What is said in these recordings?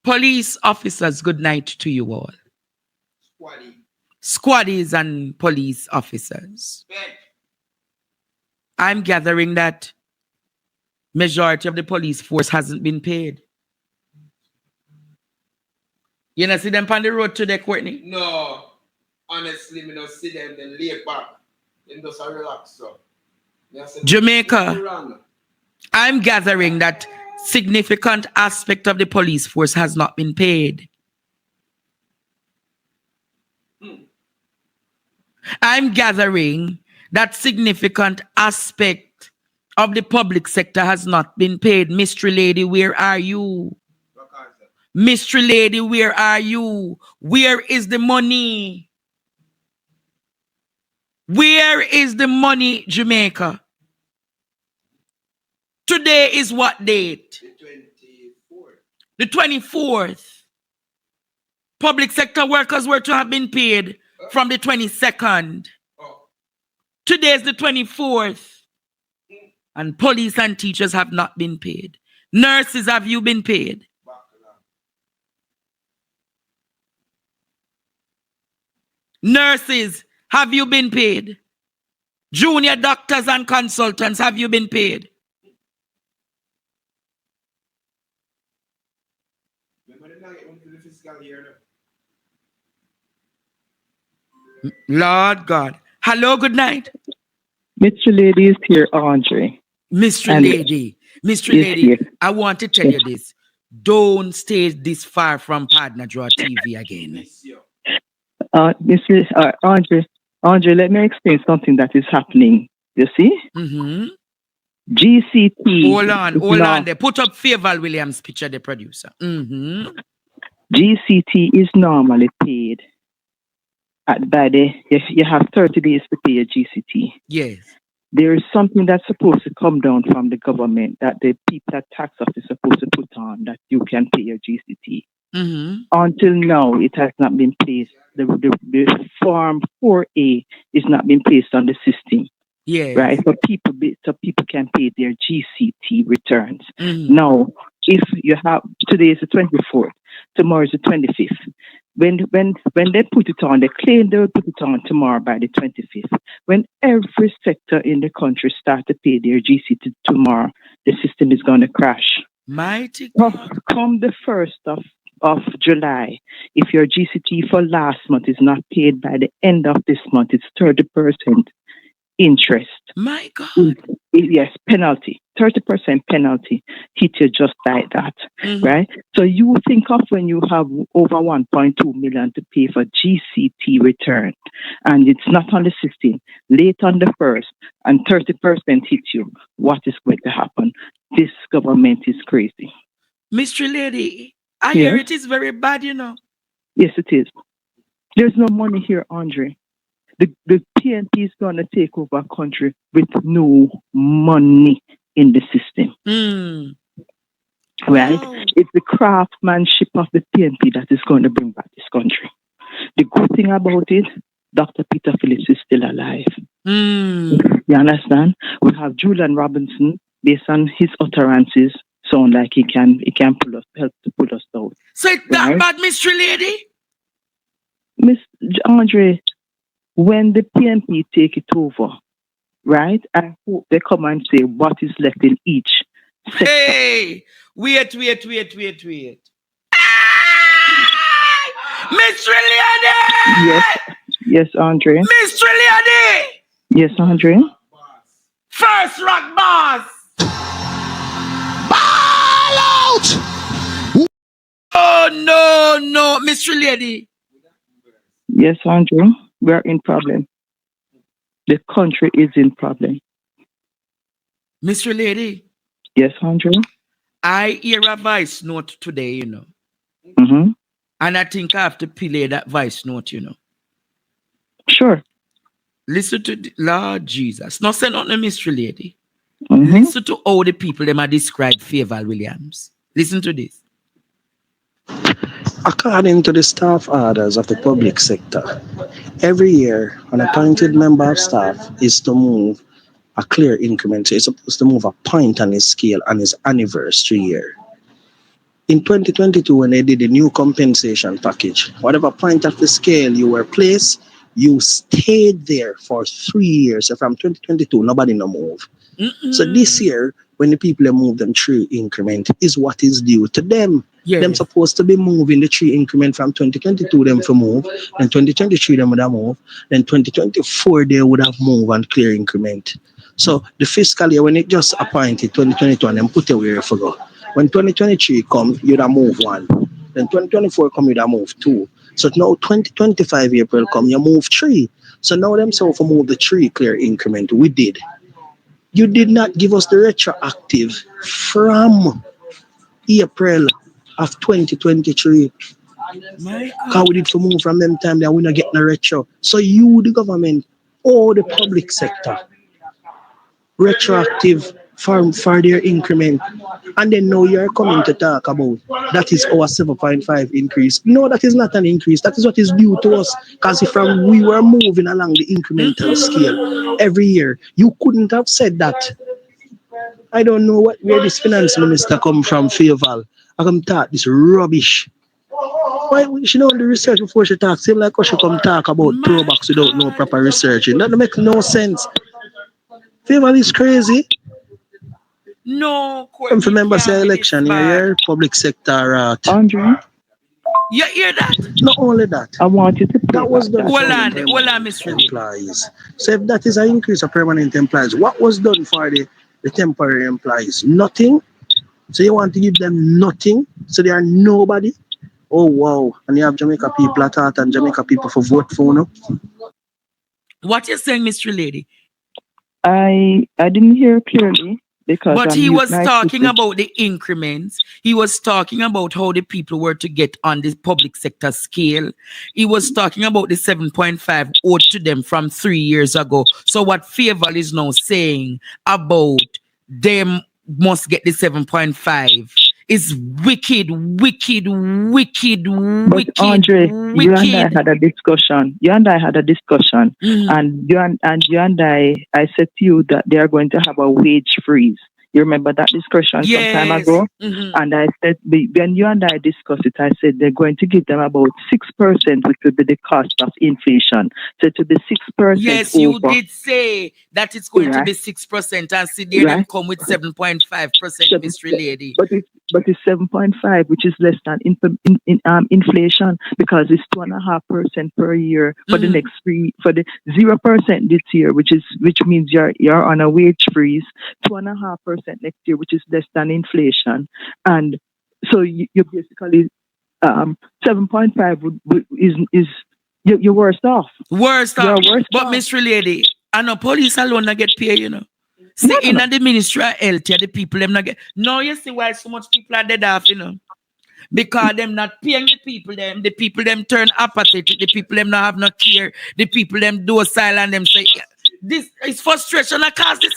Police officers, good night to you all. Squaddies and police officers. I'm gathering that majority of the police force hasn't been paid. You know, see them on the road today, Courtney? No. Honestly, me don't see them, then lay back. Them just a relax, so. Jamaica, I'm gathering that significant aspect of the police force has not been paid. I'm gathering that significant aspect of the public sector has not been paid. Mystery lady, where are you? Mystery lady, where are you? Where is the money? Where is the money, Jamaica? Today is what date? The 24th. Public sector workers were to have been paid from the 22nd. Today is the 24th. And police and teachers have not been paid. Nurses, have you been paid? Nurses, have you been paid? Junior doctors and consultants, have you been paid? Lord God. Hello, good night. Mr. Lady is here, Andre. Mr. Lady, I want to tell you this. Don't stay this far from Partner Draw TV again. Andre, let me explain something that is happening. You see? GCT. Hold on. They put up Fayeval Williams' picture, the producer. GCT is normally paid you have 30 days to pay a GCT. Yes. There is something that's supposed to come down from the government that the people at tax office is supposed to put on that you can pay your GCT. Until now, it has not been placed. The Form 4A is not been placed on the system. Yes. Right? So people can pay their GCT returns. Now, if you have, today is the 24th, tomorrow is the 25th. When they put it on, they claim they will put it on tomorrow by the 25th. When every sector in the country start to pay their GCT tomorrow, the system is going to crash. Mighty God. Come the 1st of July, if your GCT for last month is not paid by the end of this month, it's 30% interest. My God. Yes, penalty. 30% penalty hit you just like that, right? So you think of when you have over 1.2 million to pay for GCT return, and it's not on the system, late on the 1st, and 30% hit you, what is going to happen? This government is crazy. Mystery Lady, I hear it is very bad, you know. Yes, it is. There's no money here, Andre. The PNP is going to take over a country with no money in the system. Right? Wow. It's the craftsmanship of the PNP that is going to bring back this country. The good thing about it, Dr. Peter Phillips is still alive. You understand? We have Julian Robinson, based on his utterances, sound like he can help to pull us down. So it's that bad, Mystery Lady? Miss Andre, when the PNP take it over, right? I hope they come and say what is left in each sector. Hey, wait. Mystery Lady! Yes, Andre. Mystery Lady! Yes, Andre. First rock boss! Ball out! Oh, no, Mystery Lady. Yes, Andre. We're in problem. The country is in problem. Mystery Lady. Yes, Andre. I hear a voice note today, you know. And I think I have to play that voice note, you know. Sure. Listen to Lord Jesus. Not saying on the Mystery Lady. Listen to how the people them are described Fayeval Williams. Listen to this. According to the staff orders of the public sector, every year an appointed member of staff is to move a clear increment. So it's supposed to move a point on his scale on his anniversary year. In 2022, when they did the new compensation package, whatever point of the scale you were placed, you stayed there for 3 years. So from 2022, nobody no move. So this year, when the people are move them 3 increment, is what is due to them. Them Yes. supposed to be moving the 3 increment from 2022 them for move, then 2023 them would have move, then 2024 they would have move and clear increment. So the fiscal year when it just appointed 2022 and then put away for go. When 2023 come, you'd have move 1. Then 2024 come, you'd have move 2. So now 2025 April come, you move 3. So now them so for move the 3 clear increment. We did. You did not give us the retroactive from April of 2023. My Because God. we did for move from them time that we not getting a retro. So you, the government, or the public sector, retroactive for their increment. And then now you're coming to talk about that is our 7.5 increase. No, that is not an increase. That is what is due to us. Because if we were moving along the incremental scale every year, you couldn't have said that. I don't know where this finance minister come from, Fayeval. I come talk this rubbish. Why she don't do research before she talks? Same like how she come talk about My throwbacks without no God. proper researching. That makes no sense. Fayeval is crazy. No, Come Court, for you member can't say be this election bad. here, public sector Andre, You hear that? Not only that, I want you to play that was back done that for the Hold on, permanent Miss Lady. employees. So if that is an increase of permanent employees, what was done for the temporary employees? Nothing. So you want to give them nothing? So they are nobody? Oh wow. And you have Jamaica people at heart and Jamaica people for vote for no? What you saying, Mr. Lady? I didn't hear clearly because But I'm he mute was my talking speaker. about the increments. He was talking about how the people were to get on the public sector scale. He was talking about the 7.5 owed to them from 3 years ago. So what Fayeval is now saying about them must get the 7.5 is wicked, wicked, wicked, But wicked, Andre, you and I wicked. had a discussion. You and I had a discussion, Mhm. and you and I said to you that they are going to have a wage freeze. You remember that discussion some time Yes. ago? Mhm. And I said, when you and I discussed it, I said they're going to give them about 6%, which will be the cost of inflation. So to be 6% Yes, you over, did say that it's going to right? be 6%, and see there them Right? come with 7.5%, Seven, Mr. Lady. but it's 7.5, which is less than inflation because it's 2.5% per year for the next for the 0% this year, which means you're on a wage freeze, 2.5% next year, which is less than inflation, and so you basically 7.5 is you're worse off. Worst You're off. worse But off. Mr. Lady, I know police alone not get paid, See, No, in no, the Ministry of Health, the people them not get. No, you see why so much people are dead off, Because them not paying the people them turn apathetic, the people them not have no care, the people them docile and them say, "Yeah, this is frustration that cause this.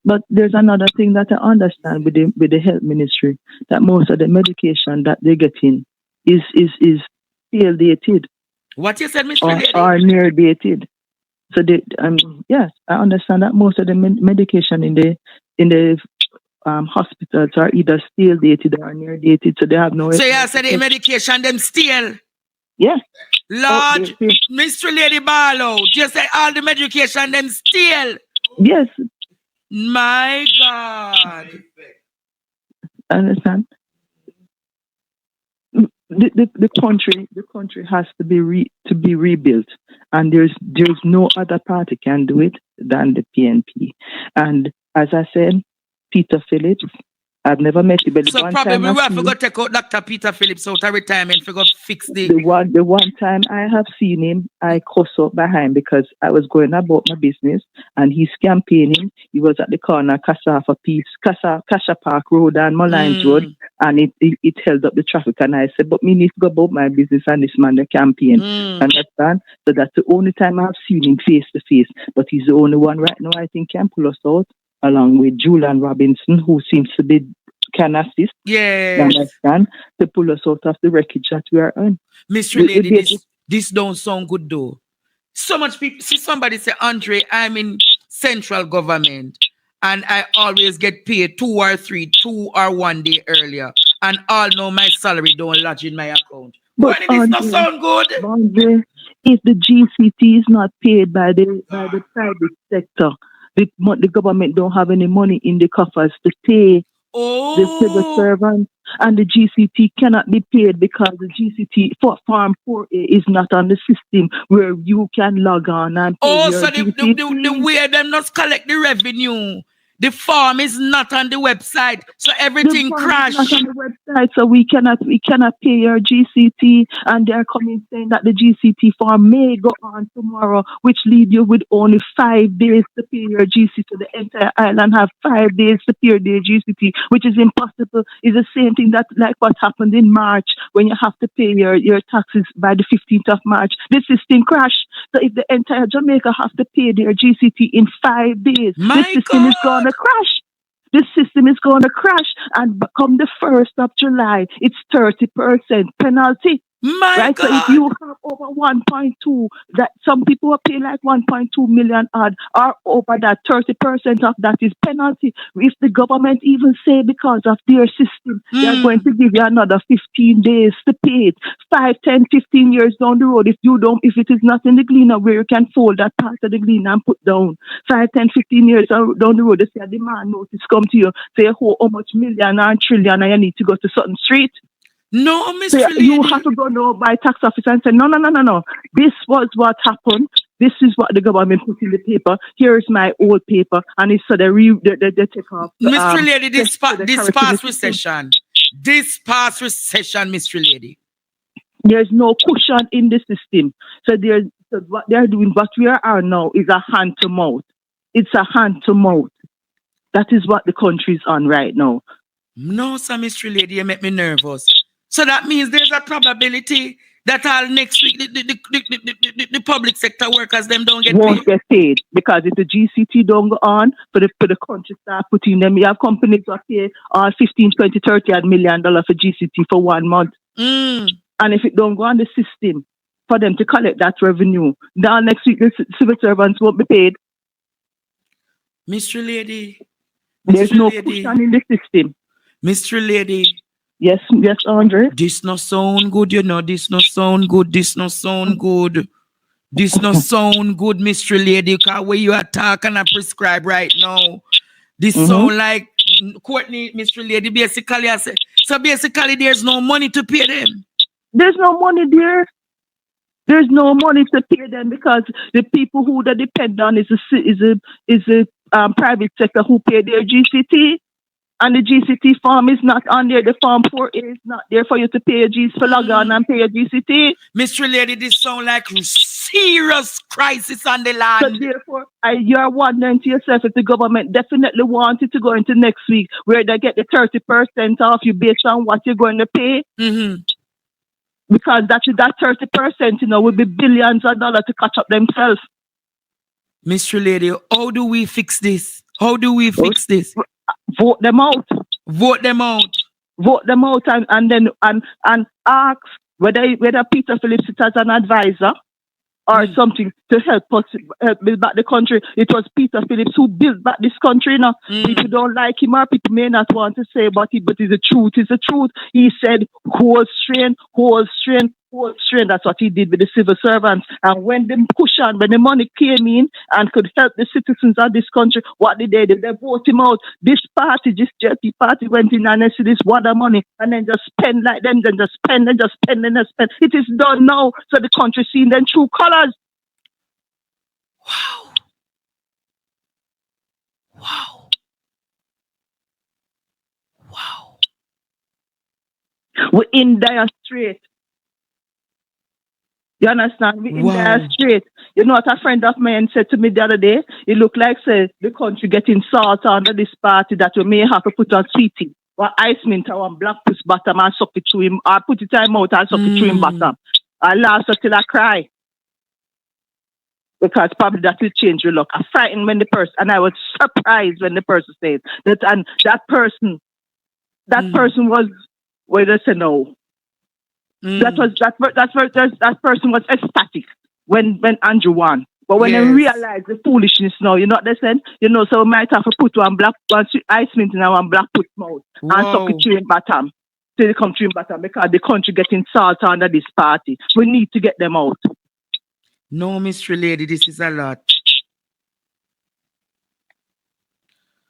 but there's another thing that I understand with the health ministry, that most of the medication that they get in is still dated What you said, Mr. Lady? or near dated. So yes, I understand that most of the medication in the hospitals are either still dated or near dated, so they have no. So you said the medication them still. Yeah. Lord, Mr. Lady Barlow, you say all the medication them still. Yes, My God. I understand. The country has to be rebuilt, and there's no other party can do it than the PNP. And as I said, Peter Phillips, I've never met him, but So probably we have to go take out Dr. Peter Phillips out of retirement for go fix the one time I have seen him, I cuss up behind because I was going about my business and he's campaigning. He was at the corner Casa Park Road and Mullines Road, and it held up the traffic. And I said, but me need to go about my business and this man the campaign. Understand? So that's the only time I've seen him face to face. But he's the only one right now I think can pull us out, along with Julian Robinson, who seems to be can assist. Yes. Understand? To pull us out of the wreckage that we are in. Mr. Lady, this don't sound good though. So much people see somebody say, Andre, I'm in central government and I always get paid 2 or 1 day earlier. and all know my salary don't lodge in my account. But When this not sound good? Andre, if the GCT is not paid by the private sector, the government don't have any money in the coffers to pay the civil servants, and the GCT cannot be paid because the GCT for Farm 4A is not on the system where you can log on and pay your so GCT. the way them not collect the revenue. The farm is not on the website, so everything crashed. Not on the website, so we cannot pay your GCT, and they're coming saying that the GCT farm may go on tomorrow, which leave you with only 5 days to pay your GCT. The entire island have 5 days to pay their GCT, which is impossible. It's the same thing that like what happened in March when you have to pay your taxes by the 15th of March. The system crashed. So if the entire Jamaica have to pay their GCT in 5 days, the system is going to crash. The system is going to crash, and come the 1st of July, it's 30% penalty. God. So if you have over 1.2, that some people will pay like 1.2 million odd, or over that, 30% of that is penalty. If the government even say because of their system, they're going to give you another 15 days to pay it. 5, 10, 15 years down the road, if it is not in the gleaner where you can fold that part of the gleaner and put down. 5, 10, 15 years down the road, they say a demand notice come to you, say how much million and trillion and you need to go to certain street. No, Miss So you have to go now by tax office and say, no. This was what happened. This is what the government put in the paper. Here's my old paper. And it's so they take off. Mr. Lady, this past recession, Mr. Lady. There's no cushion in the system. So what they're doing, what we are now is a hand to mouth. It's a hand to mouth. That is what the country is on right now. No, sir, Mr. Lady, you make me nervous. So that means there's a probability that all next week the public sector workers them won't get paid because if the GCT don't go on for the country start putting them, you have companies that pay 15, 20, 30 million dollars for GCT for 1 month. And if it don't go on the system for them to collect that revenue, now next week the civil servants won't be paid. Mr. Lady, there's no cushion in the system. Mr. Lady. Yes, Andre. This not sound good, This not sound good. This not sound good, Mr. Lady. Because where you are talking and prescribe right now, this sound like Courtney, Mr. Lady. Basically, I say. So basically, there's no money to pay them. There's no money there. There's no money to pay them because the people who they depend on is a private sector who pay their GCT. And the GCT form is not on there. The Farm 4A is not there for you to pay your GCT, for log on and pay your GCT. Mr. Lady, this sound like serious crisis on the land. So therefore, you're wondering to yourself if the government definitely wanted to go into next week where they get the 30% off you based on what you're going to pay. Because that 30%, would be billions of dollars to catch up themselves. Mr. Lady, how do we fix this? Vote them out. Vote them out and then ask whether Peter Phillips is as an advisor or something to help us build back the country. It was Peter Phillips who built back this country. People don't like him or people may not want to say about it, but it's the truth. It's the truth. He said, whole strain. That's what he did with the civil servants. And when the money came in and could help the citizens of this country, what did they do? They vote him out. This JP party went in and they see this water money and then just spend like them, then just spend. It is done now. So the country seeing them true colors. Wow. We're in dire strait. You understand? We're in dire strait. You know what a friend of mine said to me the other day? It looked like the country getting salt under this party that we may have to put on sweetie or ice mint or one black puss bottom and suck it through him, or put it in him out and suck it through him bottom. I laughed until I cry. Because probably that will change your luck. I frightened when the person, and I was surprised when the person said that, and that person was, where they say no. That person was ecstatic when Andrew won. But when they realized the foolishness now, you know what they said? So we might have to put one ice mint in one black put mouth and suck it through in bottom. to the country in Batam because the country getting salt under this party. We need to get them out. No, Mr. Lady, this is a lot.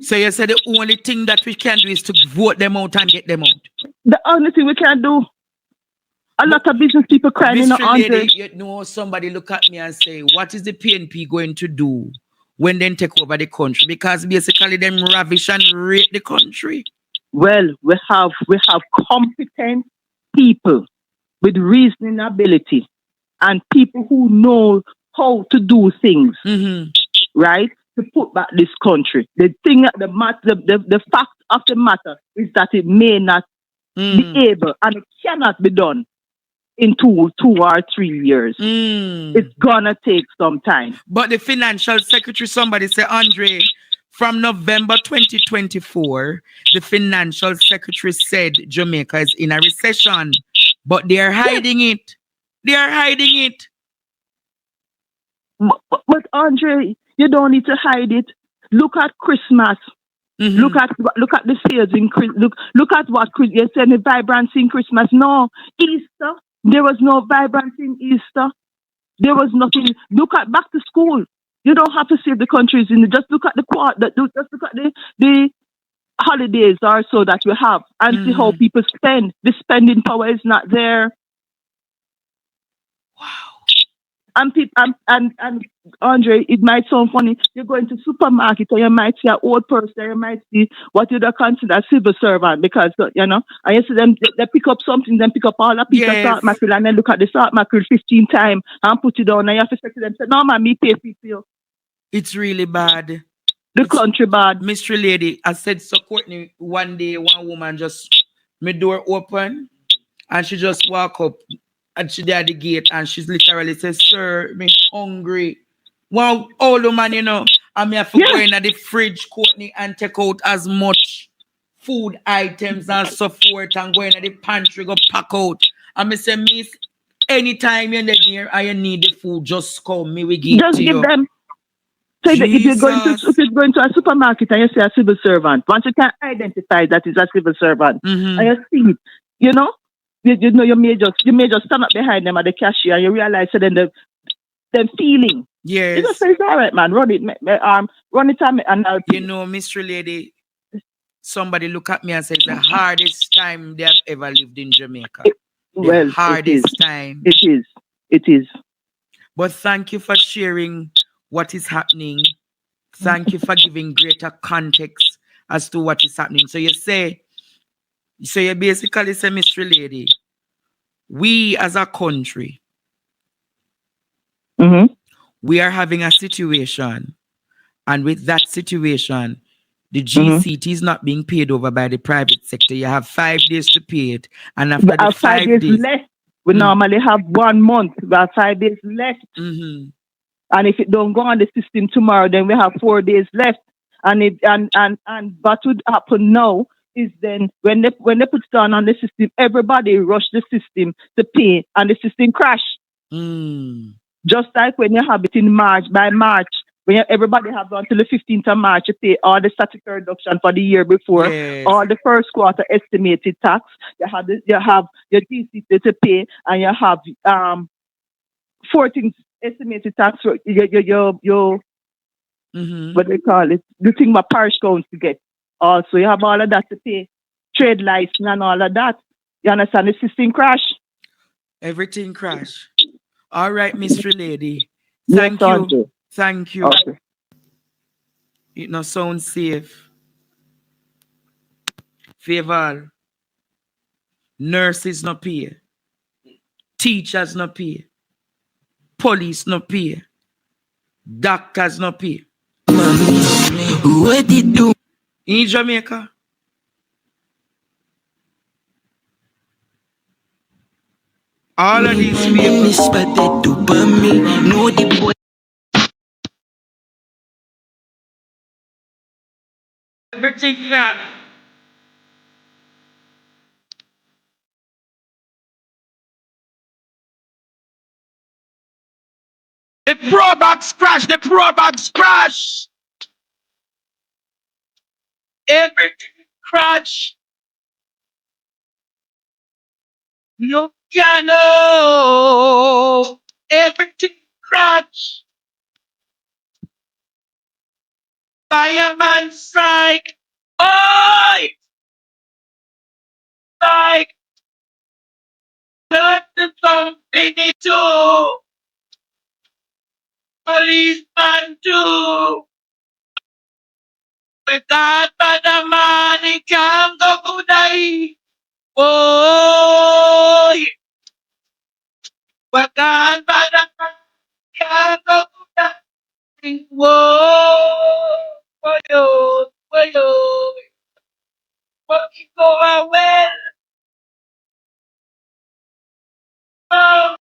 So you said the only thing that we can do is to vote them out and get them out. The only thing we can do. A lot of business people crying in the Mr. Lady, Andre. you know, somebody look at me and say, what is the PNP going to do when they take over the country? Because basically them ravish and rape the country. Well, we have competent people with reasoning ability and people who know how to do things, right? To put back this country. The thing, the fact of the matter is that it may not be able and it cannot be done in two or 3 years. It's gonna take some time. But the financial secretary, somebody say, Andre, from November 2024, the financial secretary said Jamaica is in a recession, but they are hiding it. They are hiding it. But Andre, you don't need to hide it. Look at Christmas. Look at the sales in look at what you said, the vibrancy in Christmas. No, Easter. There was no vibrancy in Easter. There was nothing. Look at back to school. You don't have to save the countries in. Just look at the just look at the holidays or so that we have and see how people spend. The spending power is not there. Wow. And Andre, it might sound funny. You go into supermarket and you might see an old person, you might see what you would consider a civil servant because, you know, and you see them, they pick up something, then pick up all a piece of salt mackerel and then look at the salt mackerel 15 times and put it down and you have to say to them, say, no man, me pay for you. It's really bad. The country bad. Mr. Lady, I said so Courtney one day, one woman just, my door open and she just walk up. And she there at the gate and she's literally says, sir, me hungry. Well, old woman, you know, and me have to go in at the fridge, Courtney, and take out as much food items and so forth and go in at the pantry, go pack out. And me say, miss, anytime you're there and you need the food, just come, me we give just to give you. them. So if you're going to a supermarket and you see a civil servant, once you can identify that is a civil servant, and you see it, you know, you know, you may just stand up behind them at the cashier and you realize that then them feeling. Yes. You just say, it's all right, man, run it and I'll you know, Mr. Lady, somebody look at me and say the hardest time they have ever lived in Jamaica. The hardest time. It is. But thank you for sharing what is happening. Thank you for giving greater context as to what is happening. So you basically say, Mr. Lady, we as a country, we are having a situation, and with that situation, the GCT is not being paid over by the private sector. You have 5 days to pay it, and after the 5 days left, we normally have 1 month. We have 5 days left, and if it don't go on the system tomorrow, then we have 4 days left. And what would happen now is then when they put it on the system, everybody rush the system to pay, and the system crash. Just like when you have it in March, by March, when everybody have until the 15th of March to pay all the statutory reduction for the year before, all the first quarter estimated tax, you have your GCT to pay, and you have 14th estimated tax for your what they call it, the thing my parish council get. Also, you have all of that to pay, trade license and all of that. You understand? The system crash. Everything crash. All right, Mr. Lady. Thank you. Andre. Thank you. Okay. It no sound safe. Favor. Nurses no pay. Teachers no pay. Police no pay. Doctors no pay. What did do? In Jamaica. All of these people. Everything that. The Pro Box crash. The Pro Box crash. Everything crash. You can know everything crutch. Fireman strike. Oi! Strike. Turn the company to policeman too. We got by the money can't go die. Oi! We got by the money can't go die. Whoa! Whoa! Whoa! What you go away? Oh,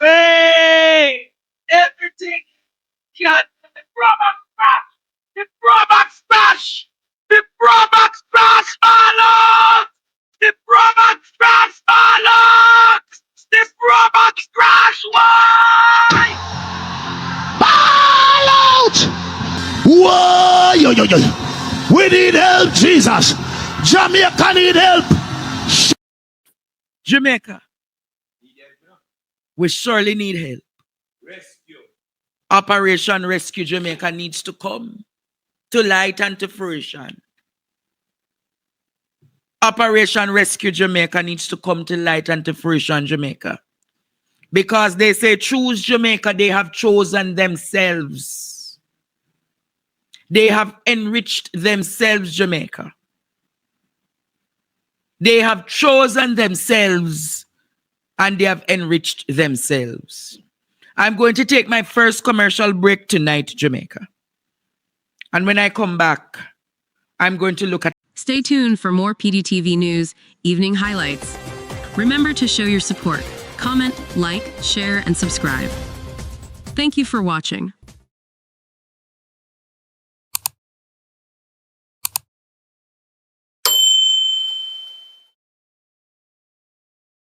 hey! Everything got the Robux crash! The Robux crash! The Robux crash, Marlon! The Robux crash, Marlon! The Robux crash, why? Ball out! Whoa! Yo, yo, yo. We need help, Jesus. Jamaica need help. Jamaica, we surely need help. Rescue. Operation Rescue Jamaica needs to come to light and to fruition. Operation Rescue Jamaica needs to come to light and to fruition, Jamaica. Because they say choose Jamaica, they have chosen themselves. They have enriched themselves, Jamaica. They have chosen themselves and they have enriched themselves. I'm going to take my first commercial break tonight, Jamaica. And when I come back, I'm going to look at... Stay tuned for more PDTV News Evening Highlights. Remember to show your support. Comment, like, share, and subscribe. Thank you for watching.